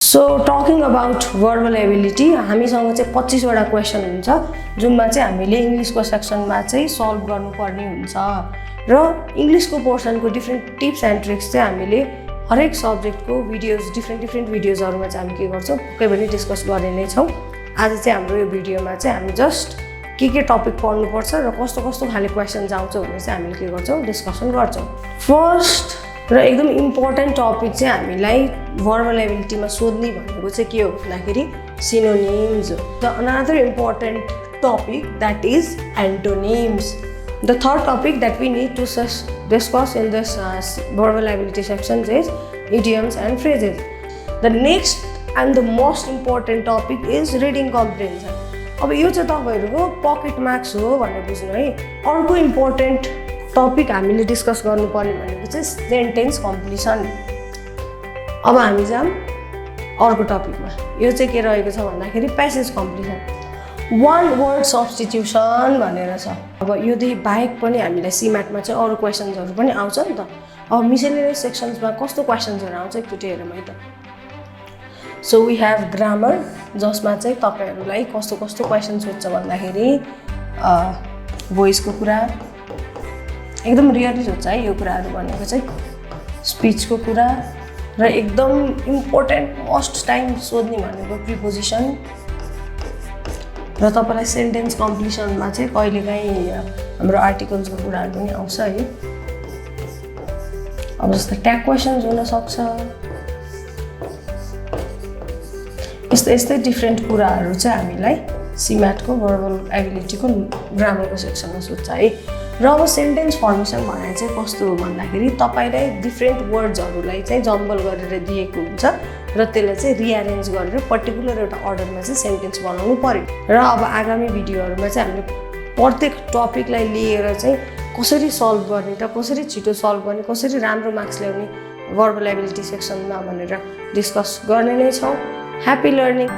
So talking about verbal ability, हामीसँग चाहिँ 25 वटा क्वेशन हुन्छ जुनमा चाहिँ हामीले इंग्लिशको सेक्सनमा चाहिँ सल्भ गर्नुपर्ने हुन्छ र इंग्लिशको पोर्सनको डिफरेंट टिप्स एन्ड ट्रिक्स चाहिँ हामीले हरेक सब्जेक्टको भिडियोज डिफरेंट भिडियोजहरुमा चाहिँ हामी के गर्छौं पक्कै पनि डिस्कस गर्ने नै छौं। आज चाहिँ हाम्रो यो भिडियोमा चाहिँ हामी जस्ट के टपिक पढ्नु पर्छ र कस्तो कस्तो खाले क्वेशन्स आउँछ भन्ने चाहिँ हामीले के गर्छौं डिस्कसन गर्छौं। फर्स्ट र एकदम इम्पोर्टेन्ट टपिक चाहिँ हामीलाई verbal एबिलिटीमा सोध्ने भनेको चाहिँ के हो भन्दाखेरि synonyms। The another important topic that is antonyms. The third topic that we need to discuss in this verbal ability section is idioms and phrases. The next and the most important topic is reading comprehension. अब यो चाहिँ तपाईहरुको pocket marks हो भनेर बुझ्नु है। अर्को important topic हामीले डिस्कस गर्नुपर्ने भनेको चाहिँ सेन्टेन्स कम्प्लिसन। अब हामी जाम अर्को टपिकमा। यो चाहिँ के रहेको छ भन्दाखेरि प्यासेज कम्प्लिसन। वन वर्ड सब्स्टिट्युसन भनेर छ। अब यो देखि बाहेक पनि हामीलाई CMAT मा चाहिँ अरु क्वेशन्सहरु पनि आउँछ नि त। अब मिसेलेनियस सेक्सन्समा कस्तो क्वेशन्सहरु आउँछ एकचोटी हेरौँ है त। सो वी हैव ग्रामर जसमा चाहिँ तपाईहरुलाई कस्तो कस्तो क्वेशन सोध्छ भन्दाखेरि भोइसको कुरा एकदम रियली सोध्छ है यो कुराहरु भनेको चाहिँ स्पीचको कुरा र एकदम इम्पोर्टेन्ट मोस्ट टाइम सोध्ने भनेको प्रिपोजिसन र तपाईलाई सेन्टेन्स कम्प्लिसनमा चाहिँ कहिलेकाहीँ हाम्रो आर्टिकल्सको कुराहरु पनि आउँछ है। अब जस्तो ट्याग क्वेशन्स हुन सक्छ। यस्तै डिफरेंट कुराहरु चाहिँ हामीलाई CMAT को verbal ability को ग्रामरको सेक्सनमा सोध्छ है। र अब सेन्टेन्स फर्मेसन भने चाहिँ कस्तो हो भन्दाखेरि तपाईलाई डिफरेंट वर्ड्सहरुलाई चाहिँ जम्बल गरेर दिएको हुन्छ र त्यसलाई चाहिँ रिअरेन्ज गरेर पर्टिकुलर एउटा अर्डरमा चाहिँ सेन्टेन्स बनाउनु पर्यो। र अब आगामी भिडियोहरुमा चाहिँ हामीले प्रत्येक टपिकलाई लिएर चाहिँ कसरी सल्भ गर्ने र कसरी छिटो सल्भ गर्ने कसरी राम्रो मार्क्स ल्याउने verbal ability सेक्सनमा भनेर डिस्कस गर्ने नै छौं। Happy learning!